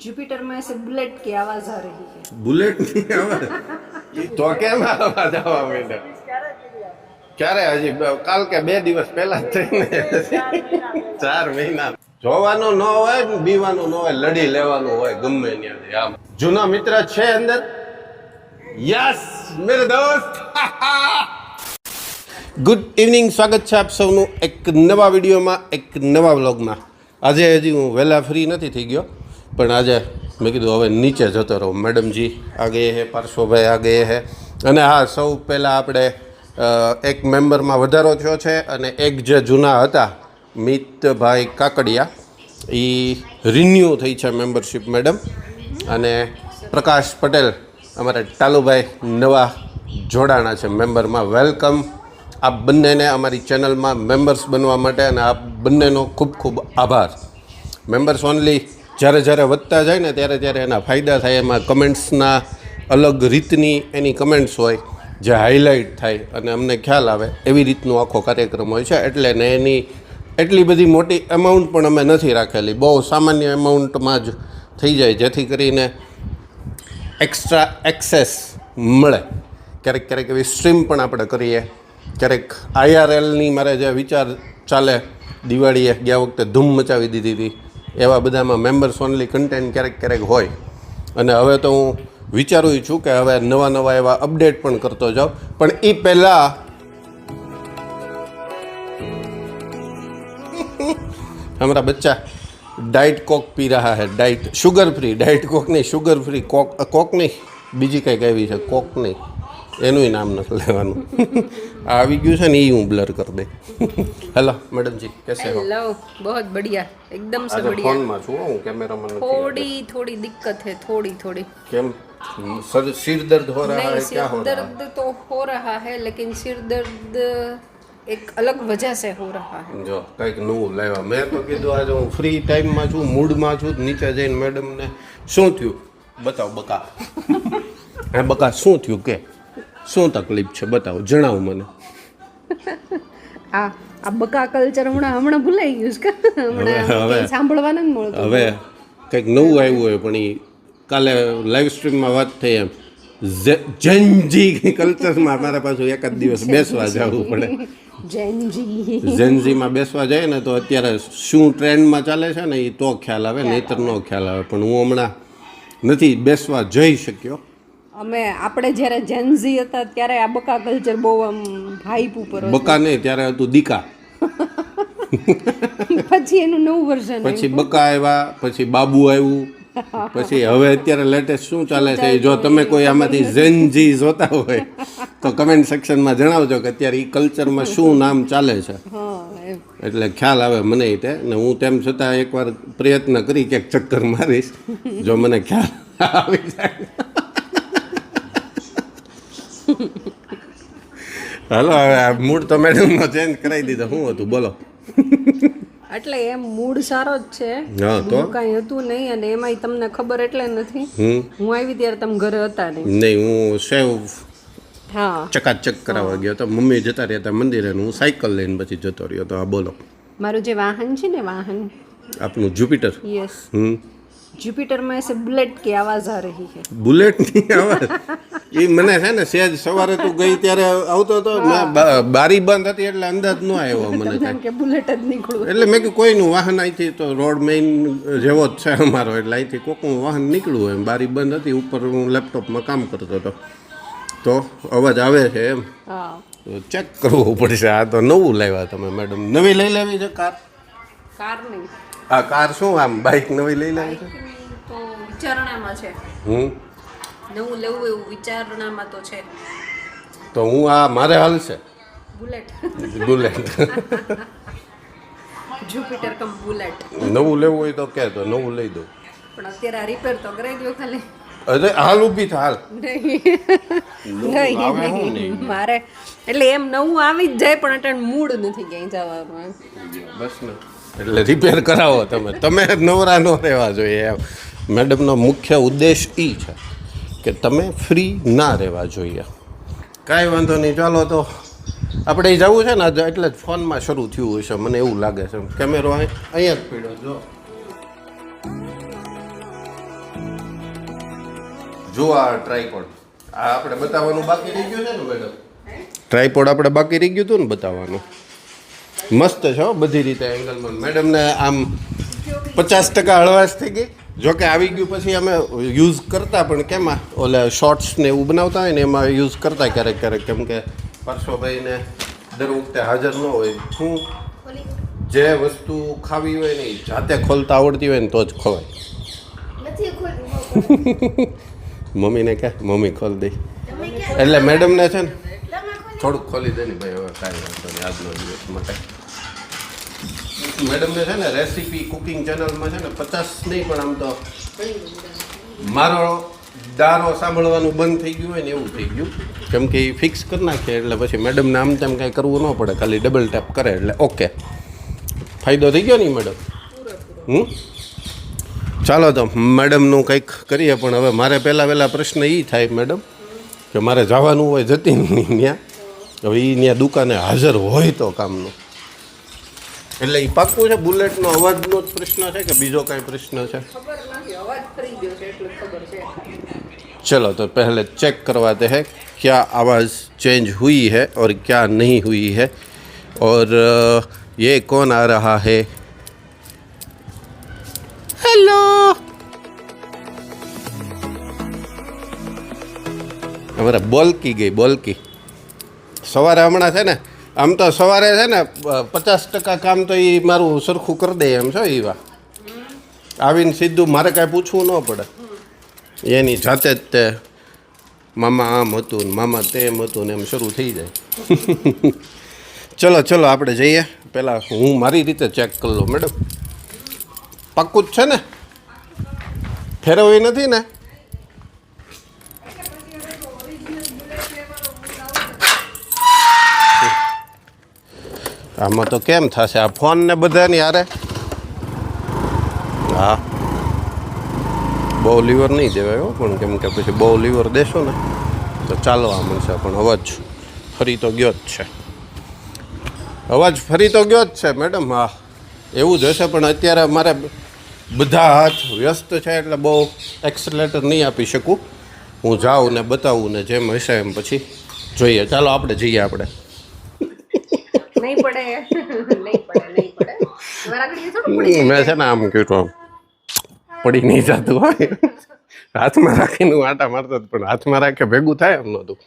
Jupiter में से bullet की आवाज आ रही है। बुलेट ની આવાજ તો કેમ આવાજ આવવા માંડે? ક્યારે? હજી કાલ કે 2 દિવસ પહેલા જ થઈને 4 મહિના. જોવાનું ન હોય ને બીવાનું ન હોય, લડી લેવાનું હોય ગમે ત્યાંથી. આમ જૂના મિત્ર છે અંદર. યસ મેરે દોસ્ત. ગુડ ઇવનિંગ, સ્વાગત છે આપ સૌનું એક નવા વિડીયોમાં, એક નવા વ્લોગમાં. આજે હજી હું વહેલા ફ્રી નથી થઈ ગયો, પણ આજે મેં કીધું હવે નીચે જતો રહું. મેડમજી આ ગયે હે, પાર્શ્વભાઈ આ ગયે હે. અને હા, સૌ પહેલાં આપણે એક મેમ્બરમાં વધારો થયો છે અને એક જે જૂના હતા મિતભાઈ કાકડિયા, એ રિન્યૂ થઈ છે મેમ્બરશિપ મેડમ. અને પ્રકાશ પટેલ અમારા ટાલુભાઈ નવા જોડાણા છે મેમ્બરમાં. વેલકમ આપ બંનેને અમારી ચેનલમાં મેમ્બર્સ બનવા માટે, અને આપ બંનેનો ખૂબ ખૂબ આભાર. મેમ્બર્સ ઓનલી જ્યારે જ્યારે વધતા જાય ને ત્યારે એના ફાયદા થાય. એમાં કમેન્ટ્સના અલગ રીતની એની કમેન્ટ્સ હોય જે હાઇલાઇટ થાય અને અમને ખ્યાલ આવે એવી રીતનો આખો કાર્યક્રમ હોય છે. એટલે ને એની એટલી બધી મોટી એમાઉન્ટ પણ અમે નથી રાખેલી, બહુ સામાન્ય એમાઉન્ટમાં જ થઈ જાય, જેથી કરીને એક્સ્ટ્રા એક્સેસ મળે. ક્યારેક ક્યારેક એવી સ્ટ્રીમ પણ આપણે કરીએ, ક્યારેક IRLની મારે જે વિચાર ચાલે, દિવાળીએ ગયા વખતે ધૂમ મચાવી દીધી હતી, એવા બધામાં મેમ્બર્સ ઓનલી કન્ટેન્ટ ક્યારેક ક્યારેક હોય. અને હવે તો હું વિચારું છું કે હવે નવા એવા અપડેટ પણ કરતો જાઉં. પણ એ પહેલાં हमारा बच्चा डाइट कोक पी रहा है. Diet sugar free, diet Coke नहीं, शुगर फ्री कोक. कोक नहीं, બીજી કંઈક આવી છે, કોક નહીં, એનું નામ નથી લેવાનું. આ આવી ગયું છે ને, એ હું બ્લર કરી દે. હેલો મેડમ જી, कैसे हो? हेलो, बहुत बढ़िया, एकदम से આજે बढ़िया। ફોનમાં છું હું, કેમેરામાં નથી. थोड़ी दिक्कत है, थोड़ी। કેમ सिर दर्द हो रहा है? नहीं, क्या हो सिर रहा है? दर्द तो हो रहा है, लेकिन सिर दर्द एक अलग वजह से हो रहा है। જો કંઈક નવું લાવ્યા. મેં તો કીધું આજે હું ફ્રી ટાઈમમાં છું, મૂડમાં છું, નીચે જઈને મેડમને શું થયું બતાવો. બકા હા બકા, શું થયું કે શું તકલીફ છે બતાવો, જણાવો મને. આ બકા કલ્ચર હમણાં ભૂલાઈ ગયું છે કે હમણાં સાંભળવાના જ મળતું. હવે કંઈક નવું આવ્યું હોય, પણ એ કાલે લાઈવ સ્ટ્રીમમાં વાત થઈ એમ જેનજી કલ્ચરમાં મારા પાછું એકાદ દિવસ બેસવા જવું પડે. જેનજીમાં બેસવા જાય ને તો અત્યારે શું ટ્રેન્ડમાં ચાલે છે ને એ તો ખ્યાલ આવે, નહીતર નો ખ્યાલ આવે. પણ હું હમણાં નથી બેસવા જઈ શક્યો. આપણે જ્યારે જેનઝી હતા ત્યારે આ બકા કલ્ચર બહુ આમ હાઈપ ઉપર હતું. બકા નહીં, ત્યારે હતું દીકા. પછી એનું નવું વર્ઝન, પછી બકા આવ્યા, પછી બાબુ આવ્યું, પછી હવે અત્યારે લેટેસ્ટ શું ચાલે છે. જો તમે કોઈ આમાંથી જેનજી જોતા હોય તો કમેન્ટ સેક્શનમાં જણાવજો કે અત્યારે એ કલ્ચરમાં શું નામ ચાલે છે, એટલે ખ્યાલ આવે મને તે. ને હું તેમ છતાં એકવાર પ્રયત્ન કરી ક્યાંક ચક્કર મારીશ, જો મને ખ્યાલ આવી જાય. હાલો, હવે આ મૂડ તો મેડમનો ચેન્જ કરાવી દીધો. શું હતું બોલો? એટલે એમ મૂડ સારો જ છે, હા, તો કાંઈ હતું નહીં. અને એમાંય તમને ખબર એટલે નથી, હું આવી ત્યારે તમે ઘરે હતા નહીં. હું સેવ હા, ચકાચક કરાવવા ગયો તો, મમ્મી જતા રહ્યા હતા મંદિરે, હું સાયકલ લઈને પછી જતો રહ્યો તો. આ બોલો, મારું જે વાહન છે ને, વાહન આપનું જુપિટર. યસ, जुपिटर में से बुलेट की आवाज आ रही है। બુલેટની આવાજ એ મને છે ને સેજ સવારે તું ગઈ ત્યારે આવતો હતો, બારી બંધ હતી એટલે અંદાજ ન આવ્યો મને કાંઈ, કે બુલેટ જ નીકળ્યું. એટલે મેં કીધું કોઈનું વાહન અહીંથી તો રોડ મેઇન જેવો જ છે અમારો, એટલે અહીંથી કોકનું વાહન નીકળ્યું એમ. બારી બંધ હતી, ઉપર હું લેપટોપમાં કામ કરતો હતો તો અવાજ આવે છે એમ. ચેક કરવું પડશે. આ તો નવું લાવ્યા તમે મેડમ. નવી લઈ લેવી છે કાર? કાર નહીં, આ કાર શું આમ બાઇક નવી લઈ લેવી છે? તો વિચારણામાં છે, નવું લેવું એવું વિચારણામાં તો છે. તો હું આ મારે હાલ છે બુલેટ જુપિટર કમ બુલેટ. નવું લેવું હોય તો કે તો નવું લઈ દઉં, પણ અત્યારે આ રિપેર તો કરાવી દો ખાલી. અરે હાલ ઊભી થા, હાલ. નહીં મારે એટલે એમ નવું આવી જ જાય, પણ અત્યારે મૂડ નથી ક્યાંય જવાનું એમ. બસ ને, એટલે રિપેર કરાવો તમે નવરા ન રહેવા જોઈએ એમ. મેડમનો મુખ્ય ઉદ્દેશ એ છે કે તમે ફ્રી ના રહેવા જોઈએ. કાંઈ વાંધો નહીં, ચાલો તો આપણે જવું છે ને એટલે જ ફોનમાં શરૂ થયું હશે મને એવું લાગે છે. કેમેરો અહીંયા જ પીડ્યો જો. જો આ ટ્રાયપોડ આ આપણે બતાવવાનું બાકી રહી ગયું છે ને મેડમ, ટ્રાયપોડ આપણે બાકી રહી ગયું હતું ને બતાવવાનું. મસ્ત છે હો બધી રીતે એંગલમાં. મેડમને આમ 50% હળવાશ થઈ ગઈ. જોકે આવી ગયું પછી અમે યુઝ કરતા પણ કેમાં ઓલે શોર્ટ્સ ને એવું બનાવતા હોય ને એમાં યુઝ કરતા ક્યારેક ક્યારેક, કેમ કે પરસોભાઈને દર વખતે હાજર ન હોય. શું જે વસ્તુ ખાવી હોય ને એ જાતે ખોલતા આવડતી હોય ને તો જ ખવાય. મમ્મીને કહે મમ્મી ખોલ દે એટલે મેડમને છે ને થોડુંક ખોલી દે ને ભાઈ. હવે કાંઈ વાંધો નહીં આજનો દિવસ માટે. મેડમને છે ને રેસીપી કુકિંગ ચેનલમાં છે ને 50 નહીં પણ આમ તો મારો દારો સાંભળવાનું બંધ થઈ ગયું હોય ને એવું થઈ ગયું. કેમ કે એ ફિક્સ કરી નાખીએ એટલે પછી મેડમને આમ તેમ કાંઈ કરવું ન પડે, ખાલી ડબલ ટેપ કરે એટલે ઓકે. ફાયદો થઈ ગયો નહીં મેડમ? ચાલો તો મેડમનું કંઈક કરીએ. પણ હવે મારે પહેલાં પ્રશ્ન એ થાય મેડમ કે મારે જવાનું હોય જતી નહીં ત્યાં, હવે એ ત્યાં દુકાને હાજર હોય તો કામનું. એટલે એ પાક્કું છે બુલેટનો અવાજનો જ પ્રશ્ન છે કે બીજો કાંઈ પ્રશ્ન છે? चलो तो पहले चेक करवाते हैं क्या आवाज़ चेंज हुई है और क्या नहीं हुई है. और ये कौन आ रहा है? हेलो. हमारा बोलकी गई बोलकी. सवारे हमણાં છે ને આમ તો સવારે છે ને 50% કામ તો એ મારું સરખું કરી દે એમ છે. એવા આવીને સીધું મારે કાંઈ પૂછવું ન પડે, એની જાતે જ તે મામા આમ હતું ને મામા તેમ હતું ને એમ શરૂ થઈ જાય. ચલો આપણે જઈએ. પહેલાં હું મારી રીતે ચેક કરી લઉં મેડમ. પાક્કું જ છે ને? ફેરવવી નથી ને? આમાં તો કેમ થશે આ ફોન ને બધાની યારે? હા બહુ લીવર નહીં દેવાય હો, પણ કેમ કે પછી બહુ લીવર દેશો ને તો ચાલવા મળશે. પણ અવાજ ફરી તો ગયો જ છે. અવાજ ફરી તો ગયો જ છે મેડમ. હા એવું જ હશે, પણ અત્યારે મારે બધા હાથ વ્યસ્ત છે એટલે બહુ એક્સલેટર નહીં આપી શકું. હું જાઉં ને બતાવું ને જેમ હશે એમ પછી જોઈએ. ચાલો આપણે જઈએ. આપણે નહીં પડે. મેં છે ને આમ કીધું પડી નહીં જતું હોય, હાથમાં રાખીને આટા મારતો પણ હાથમાં રાખે ભેગું થાય એમ નહોતું.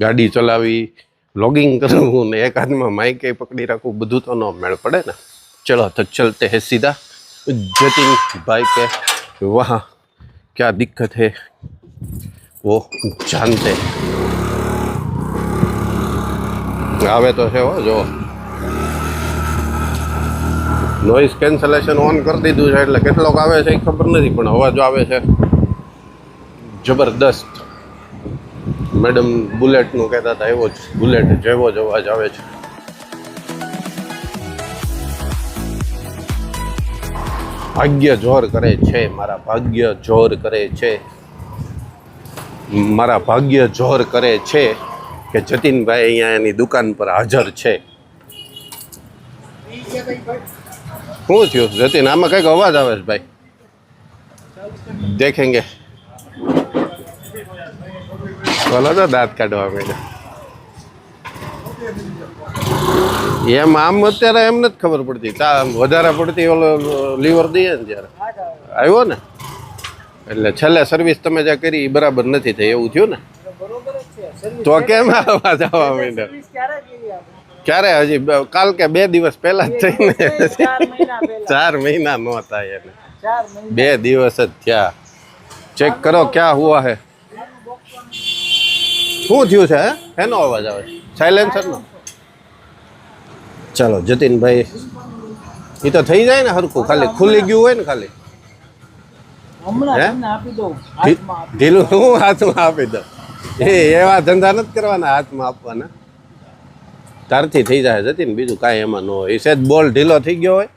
ગાડી ચલાવી, વ્લોગિંગ કરવું ને એક હાથમાં માઇકે પકડી રાખવું, બધું તો ન મેળ પડે ને. ચલો તો ચલતે હે સીધા जतिन भाई के वहाँ क्या दिक्कत है वो जानते. આવે તો છે હો. જો નોઇઝ કેન્સલેશન ઓન કરી દીધું છે એટલે કેટલોક આવે છે એ ખબર નથી, પણ અવાજ આવે છે જબરદસ્ત. મેડમ બુલેટનું કહેતા હતા એવો જ બુલેટ જેવો જ અવાજ આવે છે. ભાગ્ય જોર કરે છે, મારા ભાગ્ય જોર કરે છે, મારા ભાગ્ય જોર કરે છે કે જતીનભાઈ અહીંયા એની દુકાન પર હાજર છે. શું થયું જતીન? આમાં કંઈક અવાજ આવે છે ભાઈ. દેખેંગે. બોલો તો દાંત કાઢવા માંડ્યા. એમ આમ અત્યારે એમ નથી ખબર પડતી, વધારે પડતી ઓલો લીવર દઈએ ને ત્યારે આવ્યો ને એટલે છેલ્લે સર્વિસ તમે જે કરી એ બરાબર નથી થઈ એવું થયું ને? તો કેમ અવાજ આવવા માંડ્યો? ક્યારે? હજી કાલ કે 2 દિવસ પહેલા જ થઈને 4 મહિના નો થાય એને 2 દિવસ જ થયા. ચેક કરો ક્યાં હુઆ હે. શું થયું છે? એનો અવાજ આવે સાયલેન્સર નો. ચાલો જતીનભાઈ એ તો થઈ જાય ને હરખું, ખાલી ખુલી ગયું હોય ને ખાલી ઢીલું હું હાથમાં આપી દઉં. એવા ધંધા નથી કરવાના હાથમાં આપવાના, તારથી થઈ જાય જતીન, બીજું કાંઈ એમાં ન હોય. એ સેજ બોલ ઢીલો થઈ ગયો હોય.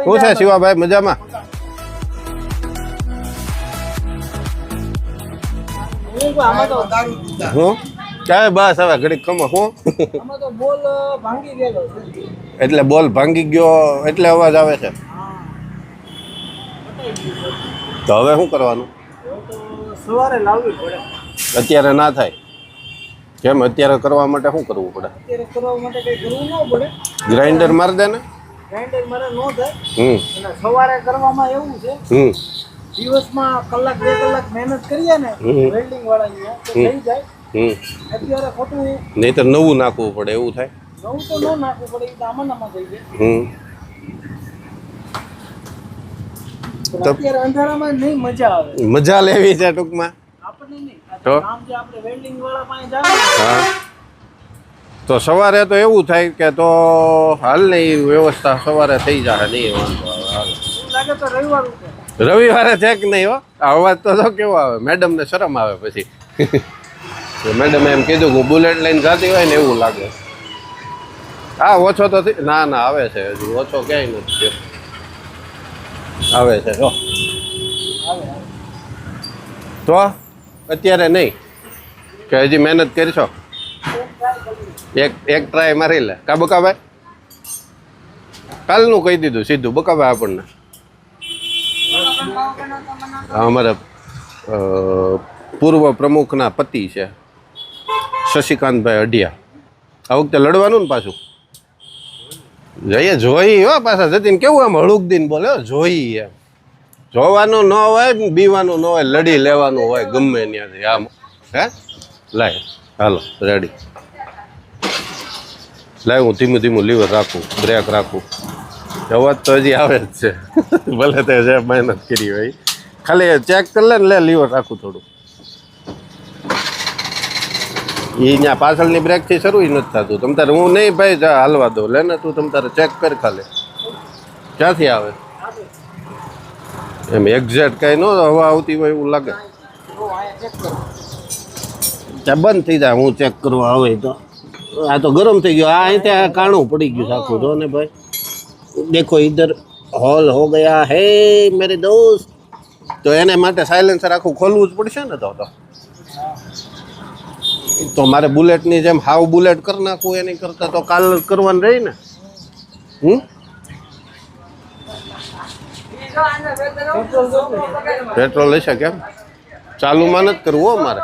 શું છે શિવાભાઈ મજામાં? હું ક્યાં બસ હવે ઘડીક કમો. હું એટલે બોલ ભાંગી ગયો એટલે અવાજ આવે છે. તો હવે શું કરવાનું? સવારે લાવવી પડે. અત્યારે ના થાય કેમ? અત્યારે કરવા માટે શું કરવું પડે? અત્યારે કરવા માટે કંઈ કરવું ન પડે. ગ્રાઇન્ડર મારી દે ને. ગ્રાઇન્ડર મારે ન થાય. હમ અને સવારે કરવામાં એવું છે, હમ દિવસમાં કલાક 2 કલાક મહેનત કરીએ ને વેલ્ડિંગ વાળાની તો થઈ જાય. હમ અત્યારે ખોટું નહીં તો નવું નાખવું પડે એવું થાય. નવું તો ન નાખવું પડે, એ તો આમાં થઈ જાય. હમ પણ અત્યારે અંધારામાં નહીં મજા આવે મજા લેવી છે ટૂંકમાં. આપણને નહીં. તો? કામ જે આપણે વેલ્ડિંગ વાળા પાસે જાવ ને, હા તો સવારે તો એવું થાય કે તો હાલ ને એ વ્યવસ્થા સવારે થઈ જાય. નહીં વાંધો આવે હાલ. એવું લાગે તો રવિવાર ઉપર. રવિવારે છે કે નહીં હો? આ અવાજ તો કેવો આવે? મેડમને શરમ આવે પછી. મેડમે એમ કીધું કે બુલેટ લઈને જતી હોય ને એવું લાગે. હા ઓછો તો ના ના આવે છે હજુ ઓછો ક્યાંય નથી થયો. આવે છે જો. તો અત્યારે નહીં કે હજી મહેનત કરશો? એક ટ્રાય મારી લે કા બકાભાઈ? કાલનું કહી દીધું સીધું બકાભાઈ આપણને. અમારા પૂર્વ પ્રમુખના પતિ છે શશિકાંતભાઈ અઢિયા. આ વખતે લડવાનું ને પાછું જઈએ જોઈ હો. પાછા જતીને કેવું આમ હળુક દીન બોલે જોઈ એમ. જોવાનું ન હોય બીવાનું ન હોય, લડી લેવાનું હોય ગમે ત્યાંથી. આમ હે લાય હાલો રેડી. લાય હું ધીમું ધીમું લીવર રાખું, બ્રેક રાખું. અવાજ તો હજી આવે જ છે. ભલે તે જે મહેનત કરી હોય ખાલી ચેક કરી લે ને. લે લીવર રાખું થોડું. એ ત્યાં પાછળની બ્રેકથી શરૂ નથી થતું. તમ તારે હું નહીં ભાઈ જા હાલવા દો. લે ને તું તમ તારે ચેક કર ખાલી ક્યાંથી આવે એમ. એક્ઝેક્ટ કઈ ન હવા આવતી હોય એવું લાગે. ત્યાં બંધ થઈ જાય હું ચેક કરવા આવે તો. આ તો ગરમ થઈ ગયો. આ અહીં ત્યાં કાણું પડી ગયું આખું. જો ને ભાઈ દેખો ઇધર હોલ હો ગયા હે મેરે દોસ્ત. તો એને માટે સાયલેન્સર આખું ખોલવું જ પડશે ને. તો મારે બુલેટની જેમ હાવ બુલેટ કરી નાખવું એની કરતાં તો કાલ કરવાનું રહી ને. પેટ્રોલ હશે કેમ? ચાલુમાં નથી કરવું અમારે.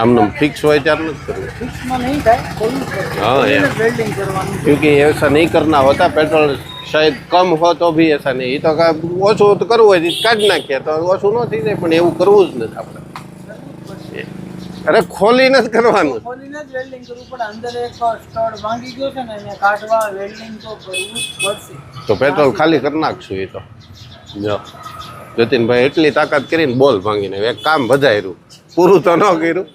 આમને ફિક્સ હોય ત્યારે નથી કરવું. ફિક્સમાં નહીં થાય, ખોલવું પડે. हाँ यार વેલ્ડિંગ કરવાનું. क्योंकि ऐसा नहीं करना होता. पेट्रोल शायद कम हो तो भी ऐसा नहीं. એ તો ઓછું તો કરવું હોય કાઢી નાખીએ તો ઓછું ન થઈ જાય. પણ એવું કરવું જ નથી આપણે. અરે ખોલીને જ કરવાનું. ખોલીને જ વેલ્ડિંગ કરવું પડે. અંદર એક સ્ટડ ભાંગી ગયો છે ને એને કાઢવા વેલ્ડિંગ તો કરવું જ પડશે. તો પેટ્રોલ ખાલી કરી નાખશું. એ તો જો જતીનભાઈ એટલી તાકાત કરીને બોલ ભાંગીને એક કામ વધાર્યું. પૂરું તો ન કર્યું.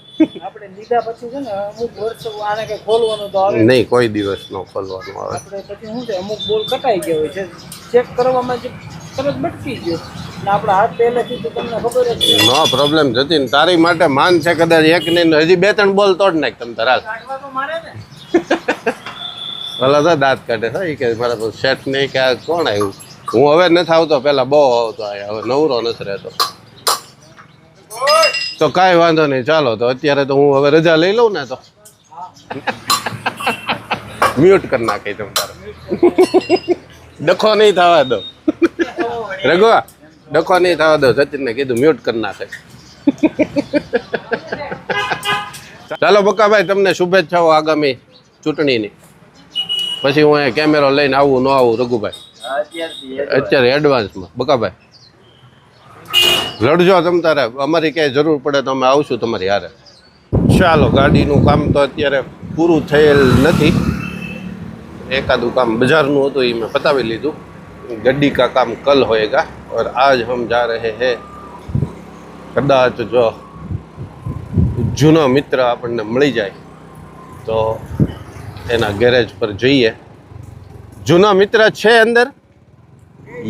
આપણે લીધા પછી છે ને અમુક વર્ષ આને કઈ ખોલવાનું તો આવે નહીં કોઈ દિવસ ન ખોલવાનું આવે. આપણે પછી શું છે અમુક બોલ કટાઈ ગયા હોય છે, ચેક કરવામાં જે તરત બટકી ગયો ને આપણા હાથ પહેલેથી તો તમને ખબર જ છે. નો પ્રોબ્લેમ જતીન. તારી માટે માન છે કદાચ એક નહીં હજી 2-3 બોલ તોડ નાખ તમ તારા. કાઢવા તો મારે ને. ભલા તો દાંત કાઢે છે એ કે મારા શેઠ નહીં કે આ કોણ આવ્યું. હું હવે નથી આવતો, પહેલાં બહુ આવતો અહીંયા. હવે નવરો નથી રહેતો. તો કાંઈ વાંધો નહીં ચાલો. તો અત્યારે તો હું હવે રજા લઈ લઉં ને તો મ્યુટ કરી નાખી તમ તારે. ડખો નહીં થવા દો રઘુઆ, ડખો નહીં થવા દો. સચિનને કીધું મ્યુટ કરી નાખે. ચાલો બકાભાઈ તમને શુભેચ્છાઓ આગામી ચૂંટણીની. પછી હું અહીંયા કેમેરો લઈને આવું ન આવું રઘુભાઈ અત્યારે એડવાન્સમાં. બકાભાઈ લડજો તમ તારે. અમારી ક્યાંય જરૂર પડે તો અમે આવશું તમારી હારે. ચાલો ગાડીનું કામ તો અત્યારે પૂરું થયેલ નથી. એકાદું કામ બજારનું હતું એ મેં પતાવી લીધું. गड्डी का काम कल होएगा और आज हम जा रहे हैं. કદાચ જો જૂનો મિત્ર આપણને મળી જાય તો એના ગેરેજ પર જઈએ. જૂનો મિત્ર છે અંદર?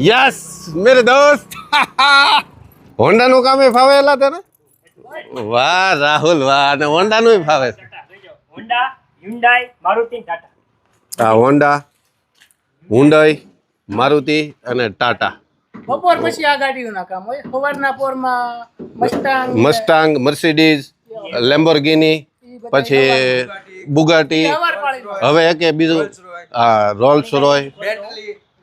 યસ મેરે દોસ્ત. હોન્ડાનું કામ એ ફાવેલા તને? વાહ રાહુલ વાહ. અને હોન્ડાનું ફાવે છે. Honda, Hyundai, Maruti, Tata. હા હોન્ડા, હુન્ડાઈ, મારુતિ અને ટાટા. બપોર પછી આ ગાડીઓના કામ હોય. સવારના પોરમાં મસ્ટાંગ, મર્સિડીઝ, લેમ્બોર્ગિની, પછી બુગાટી, હવે એક બીજું હા રોલ્સ રોય,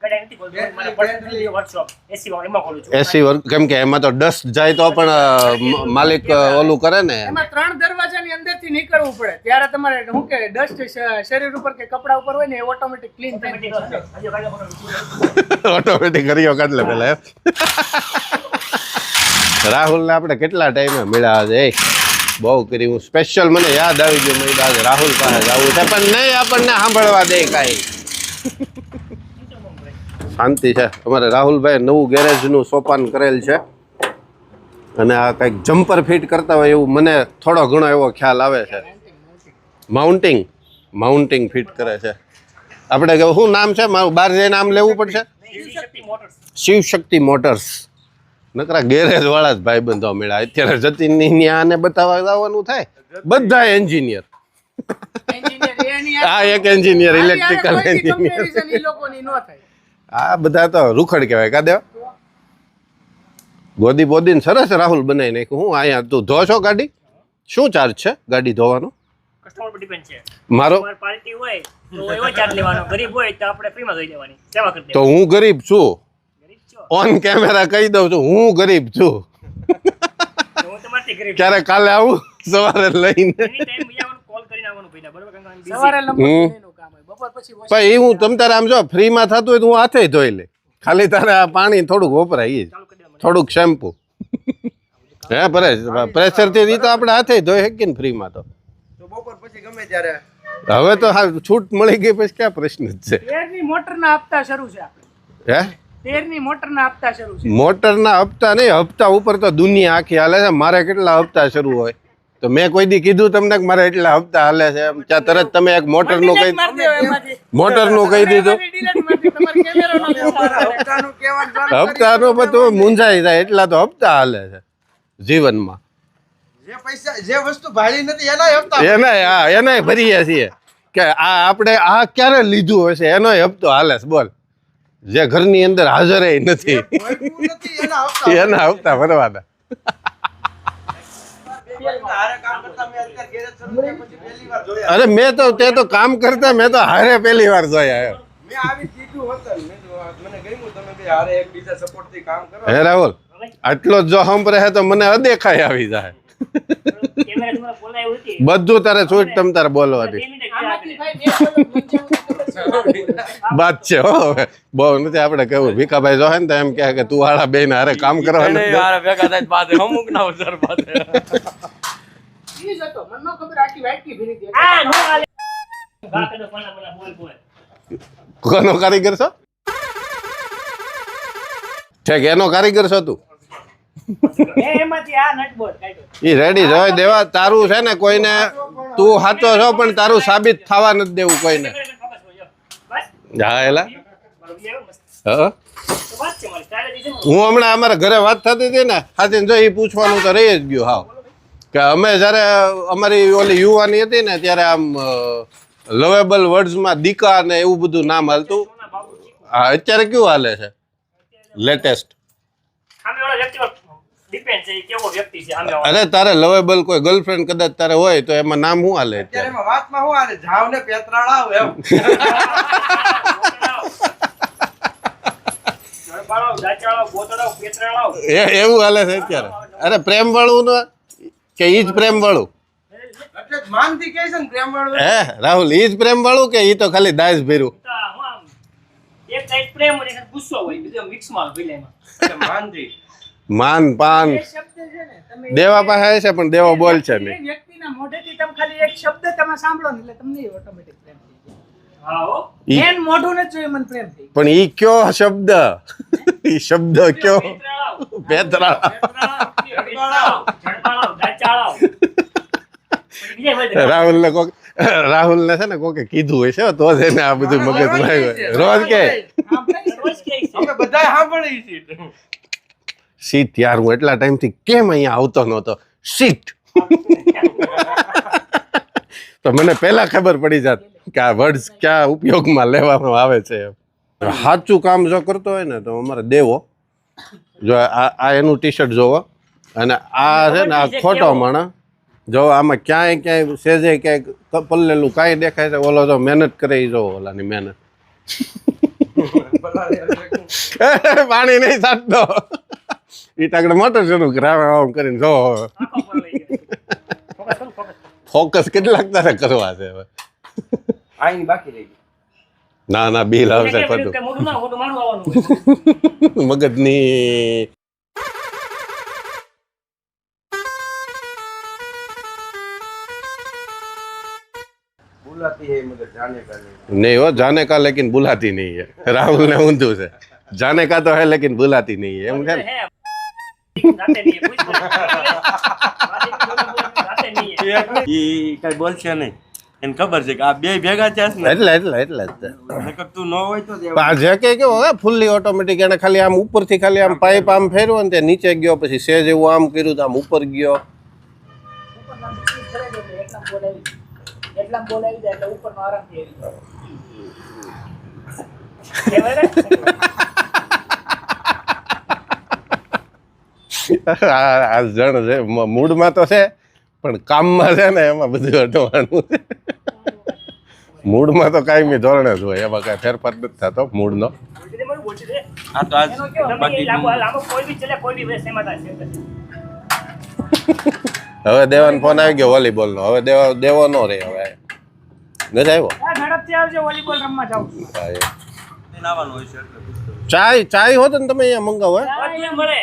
પેડા નથી ખોલતો મારા પર્સનલી વર્કશોપ એસી વાળો એમાં ખોલું છું એસી વર્ક કેમ કે એમાં તો ડસ્ટ જાય તો પણ માલિક ઓલું કરે ને એમાં 3 દરવાજાની અંદરથી નીકળવું પડે ત્યારે તમારે શું કે ડસ્ટ શરીર ઉપર કે કપડા ઉપર હોય ને એ ઓટોમેટિક ક્લીન થઈ જાય. ઓટોમેટિક કર્યો કાઢલે પેલા રાહુલ ને આપણે કેટલા ટાઈમે મળ્યા છે બહુ કરી હું સ્પેશિયલ મને યાદ આવી ગયું મેં આજે રાહુલ પાસે જવું છે પણ નહીં આપણને સાંભળવા દે કાંઈ શાંતિ છે અમારે રાહુલભાઈ નવું ગેરેજનું સોપાન કરેલ છે અને આ કંઈક જમ્પર ફિટ કરતા હોય એવું મને થોડો ઘણો એવો ખ્યાલ આવે છે માઉન્ટિંગ ફિટ કરે છે આપણે કે શું નામ છે મારું બહાર જઈને નામ લેવું પડશે શિવશક્તિ મોટર્સ નકરા ગેરેજ વાળા જ ભાઈ બંધો મળ્યા અત્યારે જતીનની ન્યાને બતાવવા જવાનું થાય બધા એન્જિનિયર આ એક એન્જિનિયર ઇલેક્ટ્રિકલ એન્જિનિયર એ લોકોની નો થાય. આ બધા તો રૂખડ કહેવાય કા દેવા ગોદી બોદીને સરસ રાહુલ બનાવી નાખ્યું હું અહીંયા તું ધો છો ગાડી શું ચાર્જ છે ગાડી ધોવાનો કસ્ટમર પર ડિપેન્ડ છે મારો પાર્ટી હોય તો એવો ચાર્જ લેવાનો ગરીબ હોય તો આપણે ફ્રીમાં ધોઈ દેવાની સેવા કરી તો હું ગરીબ છું ઓન કેમેરા કહી દઉં છું હું ગરીબ છું દેવાની હું તમારથી ગરીબ ક્યારે કાલે આવું સવારે લઈને એની ટાઈમ બીજાવાનું કોલ કરીને આવવાનું પહેલા બરોબર કારણ કે I'm busy. સવારે લંબાઈનું કામ હોય બપોર પછી wash પણ એ હું તમ તારે આમ જો ફ્રીમાં થતું હોય તો હું હાથે ધોઈ લે ખાલી તારે આ પાણી થોડુંક વપરાય એ જ. થોડુંક શેમ્પુ હે પરેશ પ્રેશરથી ઈ તો આપણે હાથે ધોઈ શકીએ ને ફ્રીમાં તો બપોર પછી ગમે ત્યારે હવે તો હા છૂટ મળી ગઈ પછી ક્યાં પ્રશ્ન જ છે 13ની મોટરના હપ્તા શરૂ છે આપણે હે 13ની મોટરના હપ્તા શરૂ છે. મોટરના હપ્તા નહીં હપ્તા ઉપર તો દુનિયા આખી હાલે છે મારે કેટલા હપ્તા શરૂ હોય તો મેં કોઈ દી કીધું તમને કે મારે એટલા હપ્તા હાલે છે એમ ત્યાં તરત તમે એક મોટરનું કહી દીધું હપ્તાનું કહેવાનું ચાલુ હપ્તાનું બધું મૂંઝાઈ જાય એટલા તો હપ્તા હાલે છે જીવનમાં જે વસ્તુ ભાળી નથી એના હપ્તા એનાય ભરીએ છીએ કે આ આપણે આ ક્યારે લીધું હશે એનોય હપ્તો હાલે છે બોલ જે ઘરની અંદર હાજર નથી ભરવું નથી એના હપ્તા એના હપ્તા ભરવાના હારે કામ કરતા મેં અત્યારે ગેરેજ શરૂ કર્યા પછી પહેલી વાર જોયા અરે તે તો કામ કરતા મેં તો હારે પહેલી વાર જોયા એમ. મેં આવી કીધું હતું મેં કીધું, મને ગમ્યું તમે બે હારે એકબીજા સપોર્ટ થી કામ કરો હે રાહુલ આટલો જ જો હંપ રહે તો મને અદેખાઈ આવી જાય કેમેરા તમારા બોલાય હતી બધું તારે છૂટ તમ તારે બોલવાની 2 મિનિટ આમાંથી ભાઈ 2 વાત છે હો હવે બહુ નથી આપણે કેવું ભીખાભાઈ જોહે ને તો એમ કહે કે તું હાડા બેન હારે કામ કરવાનું ઈ જ હતો મને નો ખબર આખી વાટકી ભરી દે આ નો હાલે ગા કદો પાના મને બોલ કોનો કારીગર છો ઠીક એનો કારીગર છો તું એમાંથી આ નટ બોર્ડ કાઢ્યો ઈ રેડી જોઈ દેવા તારું છે ને કોઈને તું સાચો છો પણ તારું સાબિત થવા નથી દેવું કોઈને બસ હા એલા મસ્ત હા તો વાત છે મારી તારે દીધું હું હમણાં અમારા ઘરે વાત થતી હતી ને હાથી જો એ પૂછવાનું તો રહી જ ગયું હાવ કે અમે જ્યારે અમારી ઓલી યુવાની હતી ને ત્યારે આમ લવેબલ વર્ડ્સમાં દીકા ને એવું બધું નામ હાલતું હા અત્યારે કેવું હાલે છે લેટેસ્ટ સામે વાળો વ્યક્તિ ડિપેન્ડ છે એ કેવો વ્યક્તિ છે સામે વાળો અરે તારે લવેબલ કોઈ ગર્લફ્રેન્ડ કદાચ તારે હોય તો એમાં નામ શું હાલે અત્યારે અત્યારે એમાં વાતમાં શું હાલે જાવ ને પેતરાળાવ એમ ચડપાળો દાચાળો ગોતળો પેતરાળો એવું હાલે છે અત્યારે અરે પ્રેમ વાળું ને કે ઈ જ પ્રેમ વાળું એટલે જ માનથી કહે છે ને પ્રેમ વાળું હે રાહુલ ઈ જ પ્રેમ વાળું કે ઈ તો ખાલી દાસ ભર્યું તો હું આમ એક સાઈડ પ્રેમ અને એક સાઈડ ગુસ્સો હોય બીજો મિક્સ માં વિલેમાં માનથી માન પાન એ શબ્દ છે ને તમે દેવા પાસે છે પણ દેવો બોલ છે એ નહીં વ્યક્તિના મોઢેથી તમે ખાલી એક શબ્દ તમે સાંભળો ને એટલે તમને ઓટોમેટિક પ્રેમ થઈ જાય. હા હો ઈ એન મોઢું ને જોઈએ મને પ્રેમ થઈ પણ ઈ કયો શબ્દ ઈ શબ્દ કયો પેતરાળો પેતરા ચડપાળો દાચાળો બીજે બધે રાહુલ ને છે ને કોકે કીધું હશે તો જ એને આ બધું મગજમાં આવ્યું રોજ કે રોજ કે છે અમે બધાય સાંભળી છીએ સીટ યાર હું એટલા ટાઈમથી કેમ અહીંયા આવતો નહોતો સીટ તો મને પહેલા ખબર પડી જાત કે આ વર્ડ્સ ક્યાં ઉપયોગમાં લેવામાં આવે છે સાચું કામ જો કરતો હોય ને તો અમારે દેવો જો આ એનું ટી શર્ટ જોવો અને આ છે ને આ ખોટો માણસ જો આમાં ક્યાંય સેજે ક્યાંય પલ્લેલું કાંઈ દેખાય છે ઓલો જો મહેનત કરે એ જોવો ઓલાની મહેનત પાણી નહીં સાટતો એ ટાકડે મોટર શરૂ કરાવે આમ કરીને જો આખો પર લઈ ગયા ફોકસ કરો ફોકસ ફોકસ કેટલાક તારે કરવા છે હવે આઈની બાકી રહી ગઈ. ના બિલ આવશે કે ખોટું મોટું ના મોટું મારું આવવાનું મગજની बुलाती है मगर जाने का नहीं. नहीं हो जाने का लेकिन बुलाती नहीं है राहुल ने ऊंधू से जाने का तो है लेकिन बुलाती नहीं है एम है जाते नहीं है कुछ जाते नहीं है ઈ કઈ બોલશે નહીં એને ખબર છે કે આ બે ભેગા થયા છે ને એટલે જ. નકર તું ન હોય તો જ પણ આ જે કે કેવો હે ફૂલ્લી ઓટોમેટિક એને ખાલી આમ ઉપરથી ખાલી આમ પાઇપ આમ ફેરવો ને તે નીચે ગયો પછી સેજ એવું આમ કર્યું તો આમ ઉપર ગયો એટલા બોલ આવી જાય એટલે ઉપરનો આરામથી આવી જાય. આ જણ છે મૂડમાં તો છે પણ કામમાં છે ને એમાં બધું અટવાનું છે મૂડમાં તો કાયમી ધોરણે જ હોય એમાં કાંઈ ફેરફાર નથી થતો મૂડનો આ તો આજ બાકી હવે દેવાનો ફોન આવી ગયો વોલીબોલનો હવે દેવો નો રે હવે નથી આવ્યો ઝડપથી આવજો વોલીબોલ રમવા જાવ છું. નાવાનું હોય છે એટલે પૂછતો. ચાય હોત ને તમે અહીંયા મંગાવો હે? મળે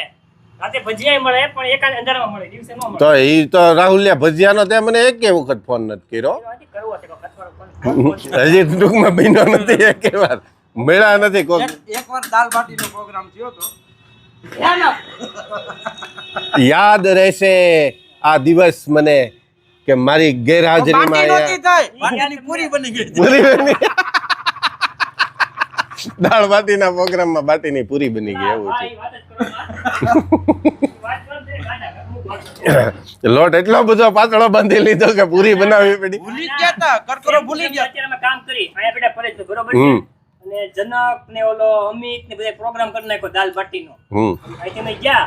રાતે ભજીયા મળે પણ એક અંધારામાં મળે દિવસે ન મળે તો ઈ તો રાહુલિયા ભજીયાનો તે મને એક વખત ફોન નથી કર્યો કરવો છે કથવાળો હજી ટૂંકમાં બન્યો નથી એક વાર મેળા નથી કોઈ એકવાર દાલ બાટીનો પ્રોગ્રામ થયો તો યાદ રહેશે આ દિવસ મને કે મારી ગેરહાજરીમાં આયા. બાટીની પૂરી બની ગઈ હતી. પૂરી બની દાળ બાટીના પ્રોગ્રામમાં બાટીની પૂરી બની ગઈ એવું છે લોટ એટલો બધો પાતળો બાંધી લીધો કે પૂરી બનાવવી પડી ભૂલી જ ગયા તા કરકરો ભૂલી ગયા. અત્યારે અમે કામ કરી અહીંયા બેટા પરેશ બરોબર છે હમ. અને જનક ને ઓલો અમિત ને બધા પ્રોગ્રામ કરી નાખ્યો દાલ બાટીનો અહીંથી અમે ગયા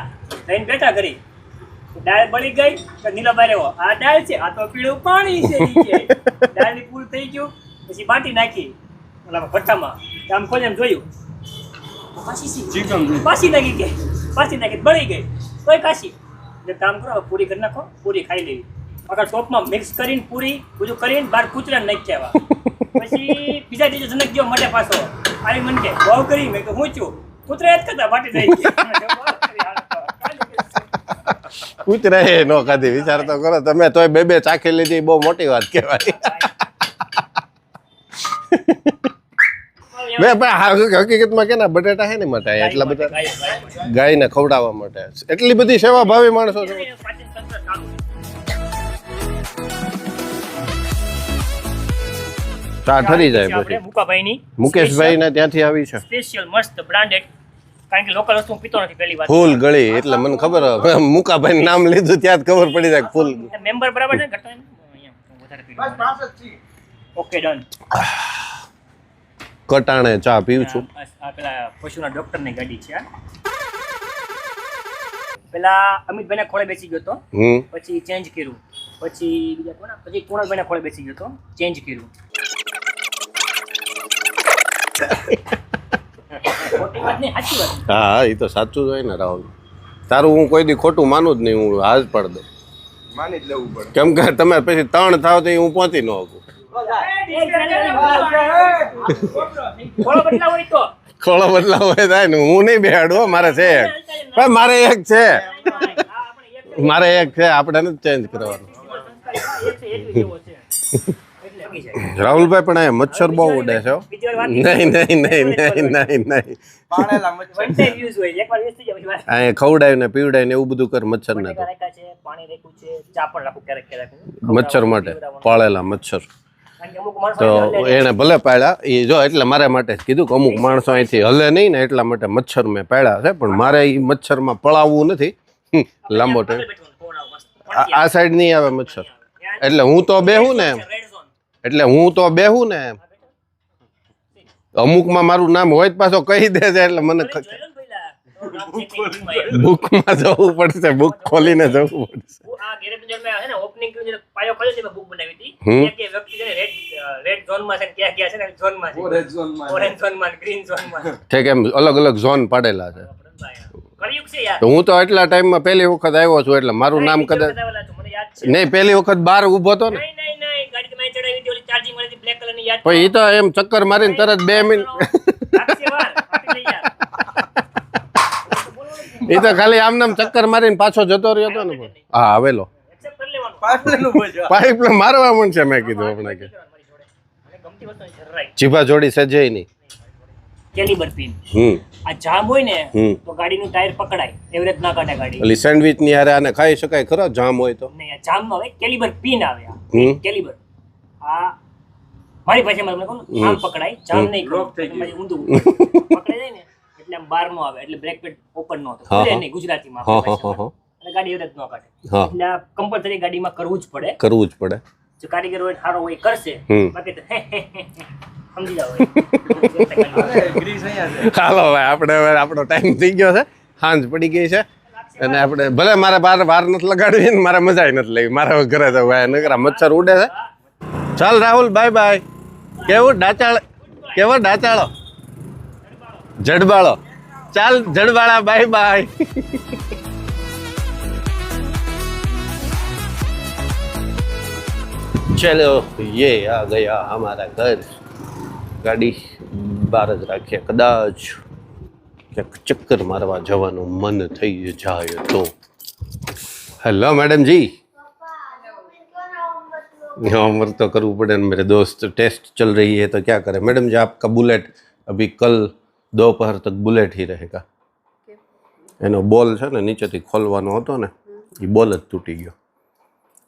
લઈને બેઠા કરી દાળ બળી ગઈ તો નીલાભાઈ રેવો આ દાળ છે આ તો પીળું પાણી છે ઈ કે દાળની પૂર થઈ ગયું પછી બાટી નાખી ઓલા ભઠ્ઠામાં તો આમ ખોલીને જોયું તો પાછી નાખી બળી ગઈ તોય કાશી એટલે કામ કરો હવે પૂરી કરી નાખો પૂરી ખાઈ લેવી આગળ ટોપમાં મિક્સ કરીને પૂરી બધું કરીને બહાર કૂતરા નાખી આવ્યા પછી બીજા દિવસે જનક ગયો મટે પાછો આવી મન કે બહુ કરી મેં કે હું છું કૂતરા જ કરતા બાટી થઈ ગઈ કૂતરા એ નો ખાધી વિચાર તો કરો તમે તોય બે ચાખી લીધી બહુ મોટી વાત કહેવાય મેં પણ હકીકતમાં કે ના બટેટા હે ને માટે એટલા બધા ગાયને ખવડાવવા માટે એટલી બધી સેવા ભાવી માણસો છો ચા ઠરી જાય આપણે પછી મુકાભાઈની મુકેશભાઈ ને ત્યાંથી આવી છે સ્પેશિયલ મસ્ત બ્રાન્ડેડ કારણ કે લોકલ વસ્તુ હું પીતો નથી પહેલી વાત ફૂલ ગળી એટલે મને ખબર મુકાભાઈ નામ લીધું ત્યાં જ ખબર પડી જાય ફૂલ મેમ્બર બરાબર છે ને ઘટતા અહીંયા વધારે પીવું ઓકે ડન કટાણે ચા પીવું છું આ પેલા પશુના ડોક્ટરની ગાડી છે આ. પેલા અમિતભાઈના ખોળે બેસી ગયો તો પછી ચેન્જ કર્યું પછી બીજા કોના પછી કુણાલભાઈના ખોળે બેસી ગયો તો ચેન્જ કર્યું ખોટી વાત નહીં સાચી વાત હા એ તો સાચું જ હોય ને રાહુલ તારું હું કોઈ દી ખોટું માનું જ નહીં હું હાજ પડ દઉં માની જ લેવું પડે. કેમ કે તમે પછી 3 થાવ તો હું પહોંચી ન શકું ખોળો બદલા હોય તો ખોળો બદલાવ હોય થાય ને હું નહીં બેહાડું મારે છે એક પણ મારે એક છે આપણે નથી ચેન્જ કરવાનું રાહુલભાઈ પણ અહીંયા મચ્છર બહુ ઉડે છે હો. નહીં પાળેલા મચ્છર. અહીંયા ખવડાવીને પીવડાવીને એવું બધું કર મચ્છર ને તો પાણી રાખ્યું છે ચા પણ રાખું ક્યારેક મચ્છર માટે પાળેલા મચ્છર કારણ કે અમુક માણસો તો એને ભલે પાળ્યા એ જો એટલે મારા માટે જ કીધું કે અમુક માણસો અહીંથી હલે નહીં ને એટલા માટે મચ્છર મેં પાળ્યા છે પણ મારે એ મચ્છરમાં પળાવવું નથી લાંબો ટાઈમ આ સાઈડ નહીં આવે મચ્છર એટલે હું તો બેહું ને અમુકમાં મારું નામ હોય જ પાછો કહી દે છે એટલે મને બુકમાં જવું પડશે બુક ખોલીને જવું પડશે આ ગેરેજ મેં છે ને ઓપનિંગ કર્યું છે પાયો ખોલ્યો છે મેં બુક બનાવી હતી હમ. કે વ્યક્તિ છે ને રેડ ઝોનમાં છે ને ક્યાં ક્યાં છે ને ઝોનમાં છે ઓરેન્જ ઝોનમાં ઓરેન્જ ઝોનમાં ગ્રીન ઝોનમાં ઠીક એમ અલગ અલગ ઝોન પાડેલા છે કળિયુગ છે યાર તો હું તો એટલા ટાઈમમાં પહેલી વખત આવ્યો છું એટલે મારું નામ કદાચ મને યાદ છે નહીં પહેલી વખત બહાર ઊભો હતો ને નહીં ગાડી તમે ચડાવી હતી ઓલી ચાર્જિંગ વાળી બ્લેક કલરની યાદ પણ એ તો એમ ચક્કર મારીને તરત 2 મિનિટ લાગશે વાર પાટી લઈ યાર એ તો ખાલી આમ નામ ચક્કર મારીને પાછો જતો રહ્યો હતો ને પણ. હા આવેલો એક્સેપ્ટ કરી લેવાનું પાટલેનું બોલજો. પાઇપ મારવા મળશે મેં કીધું હમણાં કે મારી જોડે અને ગમતી વસ્તુ છે રાઈટ જીભા જોડી સજે નહીં કેલિબર પિન આ જામ હોય ને તો ગાડીનું ટાયર પકડાય એવરેજ ના કાઢે ગાડી ઓલી સેન્ડવિચ ની હારે આને ખાઈ શકાય ખરો જામ હોય તો નહીં આ જામ આવે કેલિબર પિન આવે આ હમ. કેલિબર આ મારી ભાષામાં તમને કહું જામ પકડાય જામ નહીં Lock થઈ ગયું. તમારી ઊંધું પકડાઈ જાય ને એટલે આમ બહાર નો આવે એટલે બ્રેક પેડ ઓપન નો હતો હા, ખુલે હા. નહીં ગુજરાતીમાં હા, આપણી હા, હા, ભાષામાં. એટલે ગાડી એવરેજ નો કાઢે હા. એટલે આ કમ્પલસરી ગાડીમાં કરવું જ પડે કરવું જ પડે જો કારીગર હોય સારો હોય કરશે હમ. બાકી તો સમજી જાવ અરે, ગ્રીસ અહીંયા છે. ચાલો ભાઈ આપણે હવે આપણો ટાઈમ થઈ ગયો છે સાંજ પડી ગઈ છે અને આપણે ભલે મારે વાર નથી લગાડવી ને મારે મજા નથી લેવી મારે હવે ઘરે જવું ભાઈ નકરા મચ્છર ઉડે છે ચાલ રાહુલ બાય બાય કેવો ડાચાળો જડબાળો ચાલ જડબાળા બાય બાય ચલો ये आ गया हमारा घर ગાડી બહાર જ રાખીએ કદાચ ક્યાંક ચક્કર મારવા જવાનું મન થઈ જાય તો હેલો मैडम जी होमवर्क तो करવું પડે ને मेरे दोस्त टेस्ट चल रही है तो क्या करें मैडम जी आपका बुलेट अभी कल दोपहर तक बुलेट ही रहेगा એનો બોલ છે ને નીચેથી ખોલવાનો હતો ને એ બોલ જ તૂટી ગયો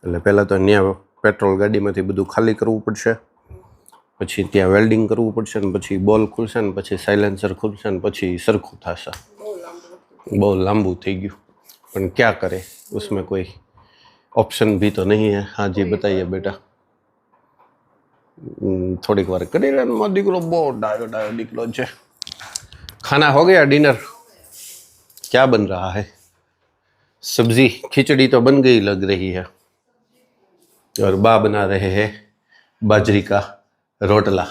એટલે પહેલાં તો ત્યાં પેટ્રોલ ગાડીમાંથી બધું ખાલી કરવું પડશે પછી ત્યાં વેલ્ડિંગ કરવું પડશે ને પછી બોલ ખુલશે ને પછી સાયલેન્સર ખુલશે ને પછી સરખું થશે બહુ લાંબુ થઈ ગયું પણ ક્યાં કરે उसमें कोई ऑप्शन भी तो नहीं है हाँ जी बताइए बेटा થોડીક વાર કરી લે મારો દીકરો બહુ ડાયો ડાયો દીકરો છે खाना हो गया डिनर क्या बन रहा है सब्जी खिचड़ी तो बन गई लग रही है और बा बना रहे हैं बाजरी का रोटला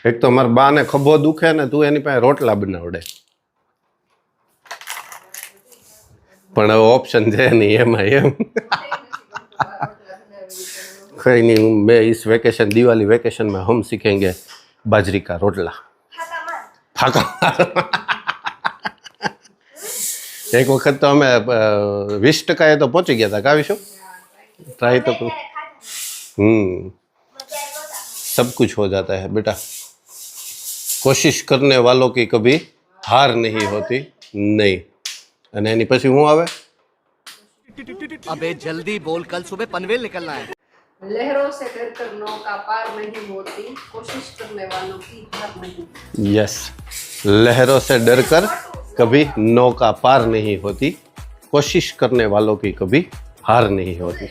एक तो हमारे बा ने खभो दुखे ने तू एनी पासे रोटला बनावड़े पण હવે ऑप्शन है नहीं એમાં એમ कहीं नहीं मैं इस वेकेशन दिवाली वेकेशन में हम सीखेंगे बाजरी का रोटला फाका एक वक्त तो हमें 20% तो पहुंची गया था काविशो ट्राई तो सब कुछ हो जाता है बेटा कोशिश करने वालों की कभी हार नहीं होती नहीं અને એની પછી હું આવે अबे जल्दी बोल कल सुबह पनवेल निकलना है लहरों से डरकर नौका पार नहीं होती कोशिश करने वालों की हार नहीं यस लहरों से डरकर कभी नौका पार नहीं होती कोशिश करने वालों की कभी हार नहीं होती